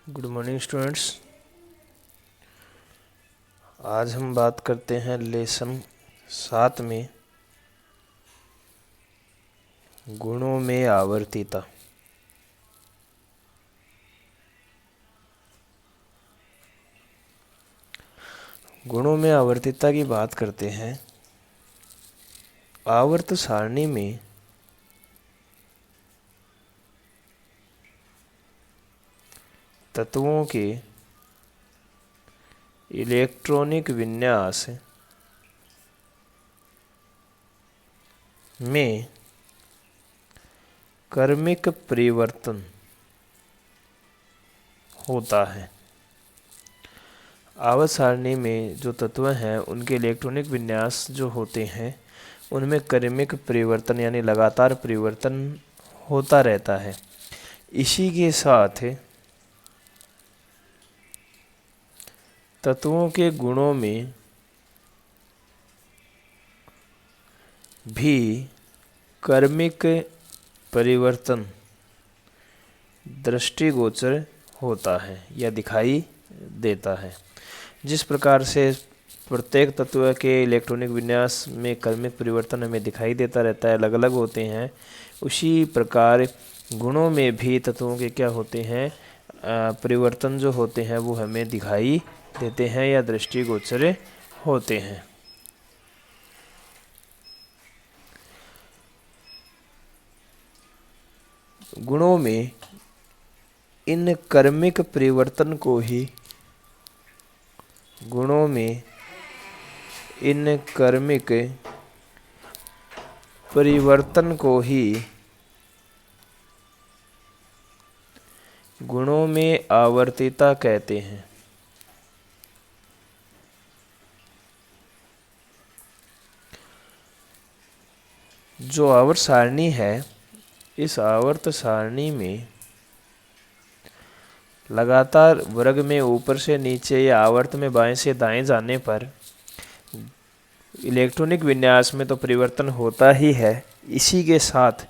Good morning students. आज हम बात करते हैं लेसन 7 में गुणों में आवर्तीता। गुणों में आवर्तीता की बात करते हैं। आवर्त सारणी में तत्वों के इलेक्ट्रॉनिक विन्यास में क्रमिक परिवर्तन होता है। आवर्त सारणी में जो तत्व हैं उनके इलेक्ट्रॉनिक विन्यास जो होते हैं उनमें क्रमिक परिवर्तन यानी लगातार परिवर्तन होता रहता है। इसी के साथ तत्वों के गुणों में भी क्रमिक परिवर्तन दृष्टिगोचर होता है या दिखाई देता है। जिस प्रकार से प्रत्येक तत्व के इलेक्ट्रॉनिक विन्यास में क्रमिक परिवर्तन हमें दिखाई देता रहता है, अलग अलग होते हैं, उसी प्रकार गुणों में भी तत्वों के क्या होते हैं, परिवर्तन जो होते हैं वो हमें दिखाई देते हैं या दृष्टिगोचर होते हैं। गुणों में इन क्रमिक परिवर्तन को ही गुणों में इन क्रमिक परिवर्तन को ही गुणों में आवर्तीता कहते हैं। जो आवर्त सारणी है, इस आवर्त सारणी में लगातार वर्ग में ऊपर से नीचे या आवर्त में बाएं से दाएं जाने पर इलेक्ट्रॉनिक विन्यास में तो परिवर्तन होता ही है, इसी के साथ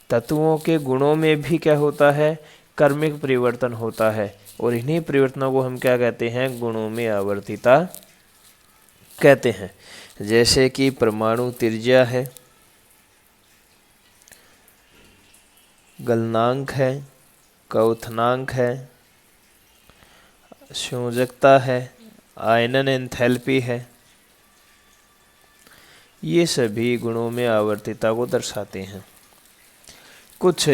तत्वों के गुणों में भी क्या होता है, क्रमिक परिवर्तन होता है। और इन्हीं परिवर्तनों को हम क्या कहते हैं, गुणों में आवर्तीता कहते हैं। जैसे कि परमाणु त्रिज्या है, गलनांक है, क्वथनांक है, संयोजकता है, आयनन एंथैल्पी है, ये सभी गुणों में आवर्तीता को दर्शाते हैं। कुछ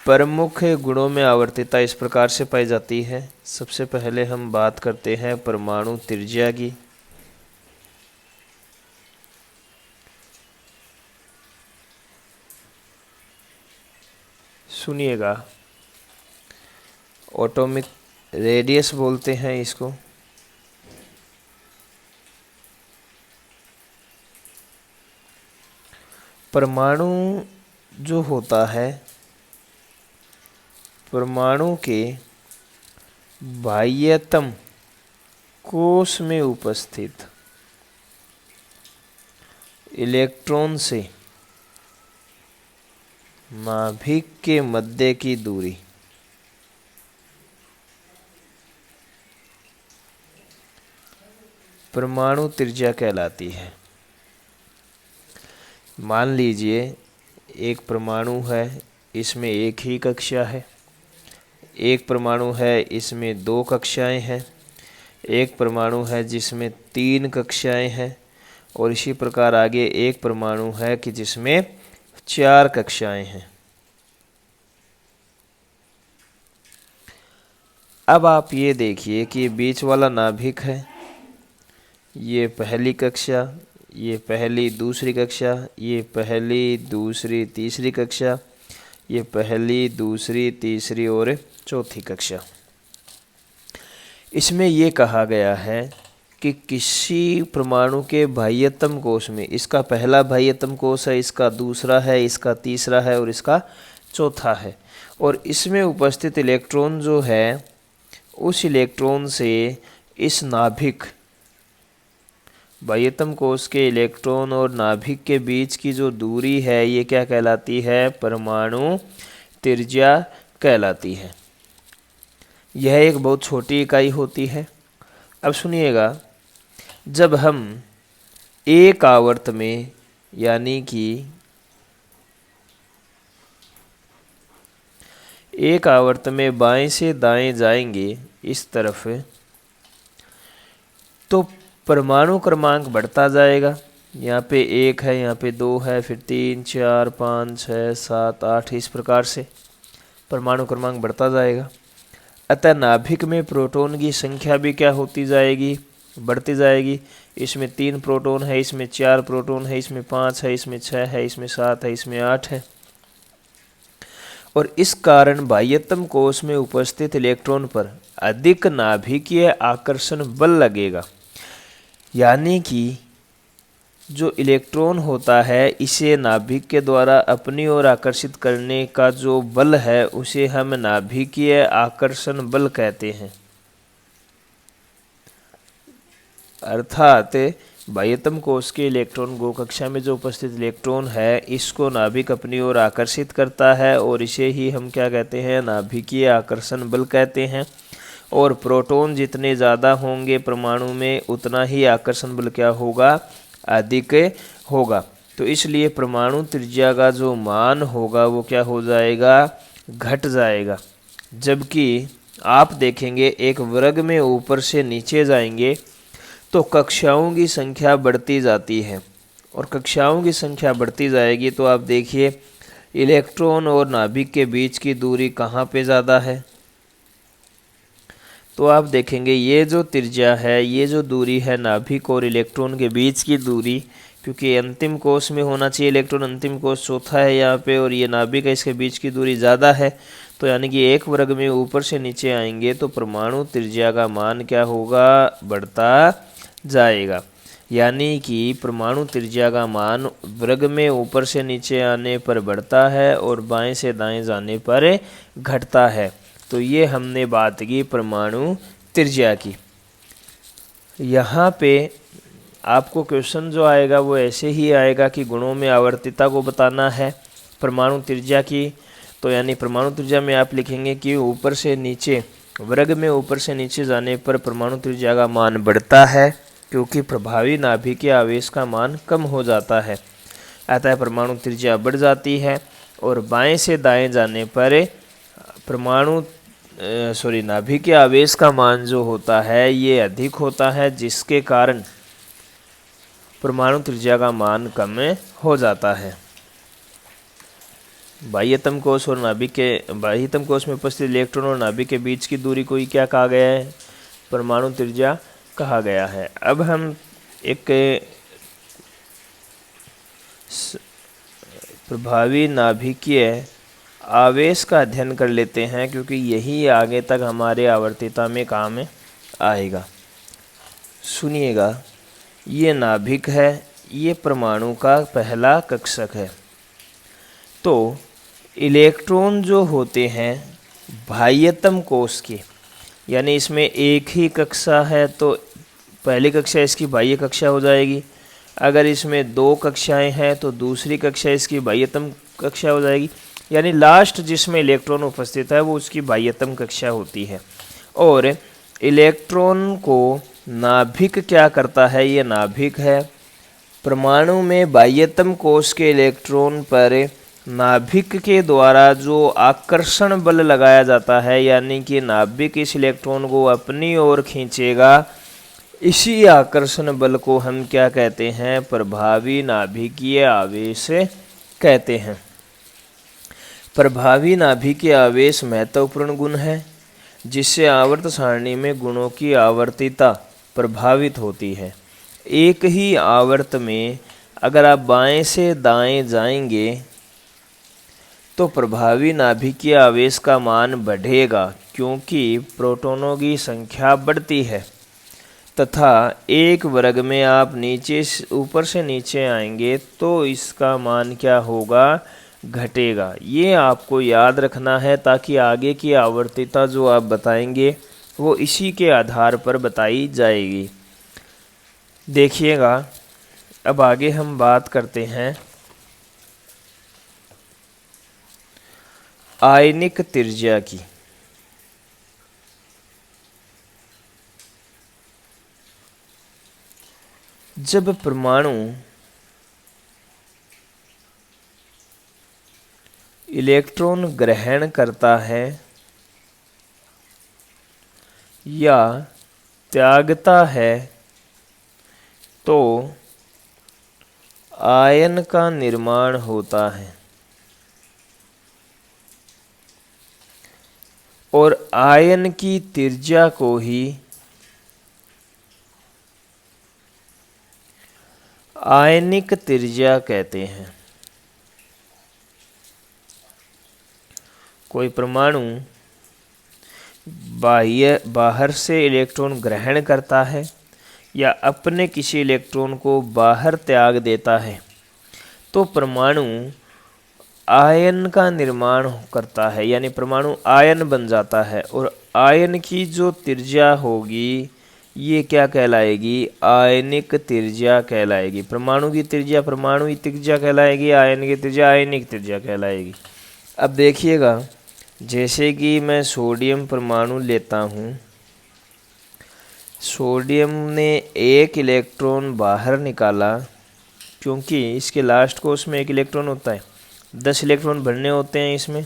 प्रमुख गुणों में आवर्तीता इस प्रकार से पाई जाती है। सबसे पहले हम बात करते हैं परमाणु त्रिज्या की। सुनिएगा, एटॉमिक रेडियस बोलते हैं इसको। परमाणु जो होता है, परमाणु के बाह्यतम कोश में उपस्थित इलेक्ट्रॉन से नाभिक के मध्य की दूरी परमाणु त्रिज्या कहलाती है। मान लीजिए एक परमाणु है, इसमें एक ही कक्षा है। एक परमाणु है, इसमें 2 कक्षाएं हैं। एक परमाणु है जिसमें 3 कक्षाएं हैं। और इसी प्रकार आगे एक परमाणु है कि जिसमें 4 कक्षाएं हैं। अब आप ये देखिए कि बीच वाला नाभिक है, ये पहली कक्षा, ये पहली दूसरी कक्षा, ये पहली दूसरी तीसरी कक्षा, ये पहली दूसरी तीसरी और चौथी कक्षा। इसमें ये कहा गया है कि किसी परमाणु के बाह्यतम कोश में, इसका पहला बाह्यतम कोश है, इसका दूसरा है, इसका तीसरा है और इसका चौथा है। और इसमें उपस्थित इलेक्ट्रॉन जो है, उस इलेक्ट्रॉन से इस नाभिक, बाह्यतम कोश के इलेक्ट्रॉन और नाभिक के बीच की जो दूरी है, ये क्या कहलाती है, परमाणु त्रिज्या कहलाती है। यह एक बहुत छोटी इकाई होती है। अब सुनिएगा, जब हम एक आवर्त में यानी कि एक आवर्त में बाएं से दाएं जाएंगे इस तरफ, तो परमाणु क्रमांक बढ़ता जाएगा। यहाँ पे 1 है, यहाँ पे 2 है, फिर 3, 4, 5, 6, 7, 8, इस प्रकार से परमाणु क्रमांक बढ़ता जाएगा। अतः नाभिक में प्रोटॉन की संख्या भी क्या होती जाएगी, बढ़ती जाएगी। इसमें 3 प्रोटॉन है, इसमें 4 प्रोटॉन है, इसमें 5 है, इसमें 6 है, इसमें 7 है, इसमें 8 है। और इस कारण बाह्यतम कोश में उपस्थित इलेक्ट्रॉन पर अधिक नाभिकीय आकर्षण बल लगेगा। यानी कि जो इलेक्ट्रॉन होता है इसे नाभिक के द्वारा अपनी ओर आकर्षित करने का जो बल है उसे हम नाभिकीय आकर्षण बल कहते हैं। अर्थात बाह्यतम कोश के इलेक्ट्रॉन गो कक्षा में जो उपस्थित इलेक्ट्रॉन है इसको नाभिक अपनी ओर आकर्षित करता है और इसे ही हम क्या कहते हैं, नाभिकीय आकर्षण बल कहते हैं। और प्रोटॉन जितने ज़्यादा होंगे परमाणु में उतना ही आकर्षण बल क्या होगा, अधिक होगा। तो इसलिए परमाणु त्रिज्या का जो मान होगा वो क्या हो जाएगा, घट जाएगा। जबकि आप देखेंगे एक वर्ग में ऊपर से नीचे जाएंगे तो कक्षाओं की संख्या बढ़ती जाती है, और कक्षाओं की संख्या बढ़ती जाएगी तो आप देखिए इलेक्ट्रॉन और नाभिक के बीच की दूरी कहाँ पे ज़्यादा है। तो आप देखेंगे ये जो त्रिज्या है, ये जो दूरी है नाभिक और इलेक्ट्रॉन के बीच की दूरी, क्योंकि अंतिम कोश में होना चाहिए इलेक्ट्रॉन, अंतिम कोश चौथा है यहाँ पे, और ये नाभिक है, इसके बीच की दूरी ज़्यादा है। तो यानी कि एक वर्ग में ऊपर से नीचे आएंगे तो परमाणु त्रिज्या का मान क्या होगा, बढ़ता जाएगा। यानी कि परमाणु त्रिज्या का मान वर्ग में ऊपर से नीचे आने पर बढ़ता है और बाएं से दाएं जाने पर घटता है। तो ये हमने बात की परमाणु त्रिज्या की। यहाँ पे आपको क्वेश्चन जो आएगा वो ऐसे ही आएगा कि गुणों में आवर्तिता को बताना है परमाणु त्रिज्या की। तो यानी परमाणु त्रिज्या में आप लिखेंगे कि ऊपर से नीचे, वर्ग में ऊपर से नीचे जाने पर परमाणु त्रिज्या का मान बढ़ता है, क्योंकि प्रभावी नाभिकीय आवेश का मान कम हो जाता है। अतः परमाणु त्रिज्या बढ़ जाती है। और बाएं से दाएं जाने पर नाभिकीय आवेश का मान जो होता है ये अधिक होता है, जिसके कारण परमाणु त्रिज्या का मान कम हो जाता है। बाह्यतम कोश और नाभिक के, बाह्यतम कोश में उपस्थित इलेक्ट्रॉन और नाभिक के बीच की दूरी को ही क्या कहा गया है, परमाणु त्रिज्या कहा गया है। अब हम एक प्रभावी नाभिकीय आवेश का अध्ययन कर लेते हैं, क्योंकि यही आगे तक हमारे आवर्तिता में काम आएगा। सुनिएगा, ये नाभिक है, ये परमाणु का पहला कक्षक है। तो इलेक्ट्रॉन जो होते हैं बाह्यतम कोश के, यानी इसमें एक ही कक्षा है तो पहली कक्षा इसकी बाह्य कक्षा हो जाएगी। अगर इसमें 2 कक्षाएं हैं तो दूसरी कक्षा इसकी बाह्यतम कक्षा हो जाएगी। यानी लास्ट जिसमें इलेक्ट्रॉन उपस्थित है वो उसकी बाह्यतम कक्षा होती है। और इलेक्ट्रॉन को नाभिक क्या करता है, ये नाभिक है। परमाणु में बाह्यतम कोश के इलेक्ट्रॉन पर नाभिक के द्वारा जो आकर्षण बल लगाया जाता है, यानी कि नाभिक इस इलेक्ट्रॉन को अपनी ओर खींचेगा, इसी आकर्षण बल को हम क्या कहते हैं, प्रभावी नाभिकीय आवेश कहते हैं। प्रभावी नाभिकीय आवेश महत्वपूर्ण गुण है, जिससे आवर्त सारणी में गुणों की आवर्तिता प्रभावित होती है। एक ही आवर्त में अगर आप बाएं से दाएं जाएंगे तो प्रभावी नाभिकीय आवेश का मान बढ़ेगा, क्योंकि प्रोटॉनों की संख्या बढ़ती है। तथा एक वर्ग में आप ऊपर से नीचे आएंगे तो इसका मान क्या होगा, घटेगा। ये आपको याद रखना है, ताकि आगे की आवर्तिता जो आप बताएंगे वो इसी के आधार पर बताई जाएगी। देखिएगा, अब आगे हम बात करते हैं आयनिक त्रिज्या की। जब परमाणु इलेक्ट्रॉन ग्रहण करता है या त्यागता है तो आयन का निर्माण होता है और आयन की त्रिज्या को ही आयनिक त्रिज्या कहते हैं। कोई परमाणु बाहर से इलेक्ट्रॉन ग्रहण करता है या अपने किसी इलेक्ट्रॉन को बाहर त्याग देता है तो परमाणु आयन का निर्माण करता है, यानी परमाणु आयन बन जाता है और आयन की जो त्रिज्या होगी ये क्या कहलाएगी? आयनिक त्रिज्या कहलाएगी। परमाणु की त्रिज्या परमाणु त्रिज्या कहलाएगी, आयन की त्रिज्या आयनिक त्रिज्या कहलाएगी। अब देखिएगा, जैसे कि मैं सोडियम परमाणु लेता हूँ, सोडियम ने एक इलेक्ट्रॉन बाहर निकाला, क्योंकि इसके लास्ट कोर्स में एक इलेक्ट्रॉन होता है, 10 इलेक्ट्रॉन भरने होते हैं इसमें।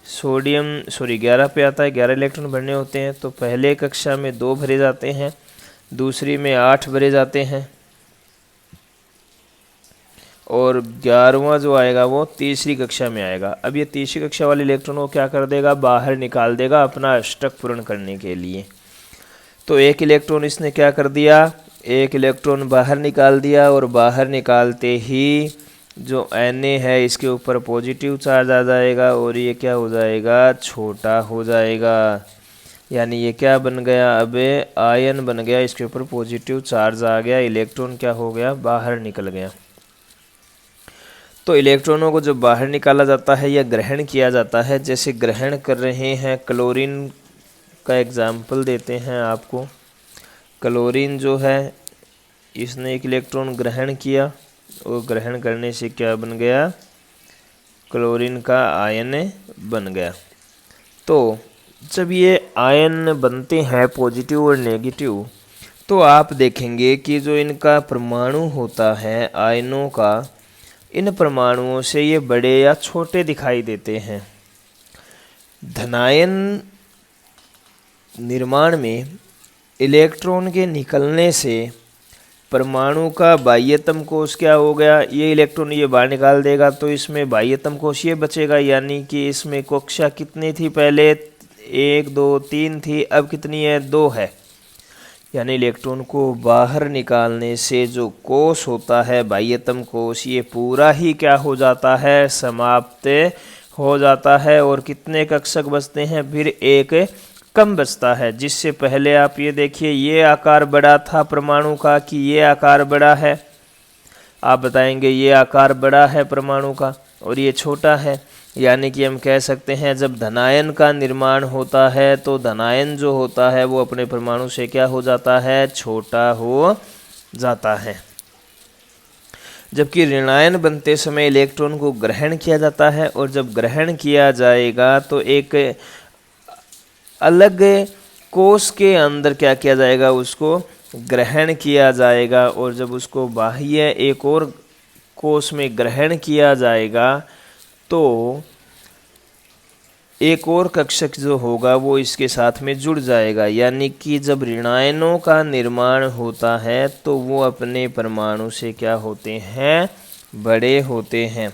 सोडियम 11 पे आता है, 11 इलेक्ट्रॉन भरने होते हैं। तो पहले कक्षा में 2 भरे जाते हैं, दूसरी में 8 भरे जाते हैं और 11वां जो आएगा वो तीसरी कक्षा में आएगा। अब ये तीसरी कक्षा वाले इलेक्ट्रॉन को क्या कर देगा? बाहर निकाल देगा अपना अष्टक पूर्ण करने के लिए। तो एक इलेक्ट्रॉन इसने क्या कर दिया? एक इलेक्ट्रॉन बाहर निकाल दिया और बाहर निकालते ही जो Na है इसके ऊपर पॉजिटिव चार्ज आ जाएगा और ये क्या हो जाएगा? छोटा हो जाएगा। यानी ये क्या बन गया? अब आयन बन गया, इसके ऊपर पॉजिटिव चार्ज आ गया, इलेक्ट्रॉन क्या हो गया? बाहर निकल गया। तो इलेक्ट्रॉनों को जब बाहर निकाला जाता है या ग्रहण किया जाता है, जैसे ग्रहण कर रहे हैं, क्लोरीन का एग्जाम्पल देते हैं आपको। क्लोरीन जो है इसने एक इलेक्ट्रॉन ग्रहण किया और ग्रहण करने से क्या बन गया? क्लोरीन का आयन बन गया। तो जब ये आयन बनते हैं पॉजिटिव और नेगेटिव, तो आप देखेंगे कि जो इनका परमाणु होता है आयनों का, इन परमाणुओं से ये बड़े या छोटे दिखाई देते हैं। धनायन निर्माण में इलेक्ट्रॉन के निकलने से परमाणु का बाह्यतम कोश क्या हो गया? ये इलेक्ट्रॉन ये बाहर निकाल देगा तो इसमें बाह्यतम कोश ये बचेगा, यानी कि इसमें कक्षा कितनी थी? पहले 1 2 3 थी, अब कितनी है? 2 है। यानी इलेक्ट्रॉन को बाहर निकालने से जो कोश होता है बाह्यतम कोश, ये पूरा ही क्या हो जाता है? समाप्त हो जाता है। और कितने कक्षक बचते हैं? फिर एक कम बचता है। जिससे पहले आप ये देखिए, ये आकार बड़ा था परमाणु का कि ये आकार बड़ा है? आप बताएंगे ये आकार बड़ा है परमाणु का और ये छोटा है। यानी कि हम कह सकते हैं जब धनायन का निर्माण होता है तो धनायन जो होता है वो अपने परमाणु से क्या हो जाता है? छोटा हो जाता है। जबकि ऋणायन बनते समय इलेक्ट्रॉन को ग्रहण किया जाता है और जब ग्रहण किया जाएगा तो एक अलग कोश के अंदर क्या किया जाएगा? उसको ग्रहण किया जाएगा और जब उसको बाह्य एक और कोश में ग्रहण किया जाएगा तो एक और कक्षक जो होगा वो इसके साथ में जुड़ जाएगा। यानी कि जब ऋणायनों का निर्माण होता है तो वो अपने परमाणु से क्या होते हैं? बड़े होते हैं।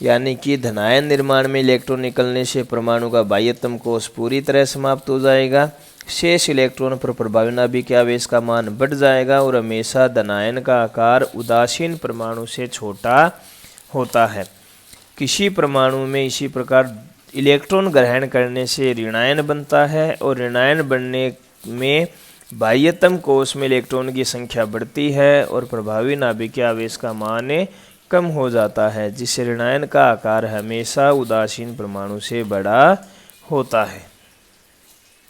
यानी कि धनायन निर्माण में इलेक्ट्रॉन निकलने से परमाणु का बाह्यतम कोश पूरी तरह समाप्त हो जाएगा। शेष इलेक्ट्रॉन पर प्रभावी नाभिकीय आवेश का मान बढ़ जाएगा और हमेशा धनायन का आकार उदासीन परमाणु से छोटा होता है। किसी परमाणु में इसी प्रकार इलेक्ट्रॉन ग्रहण करने से ऋणायन बनता है और ऋणायन बनने में बाह्यतम कोश में इलेक्ट्रॉन की संख्या बढ़ती है और प्रभावी नाभिकीय आवेश का मान कम हो जाता है, जिससे ऋणायन का आकार हमेशा उदासीन परमाणु से बड़ा होता है।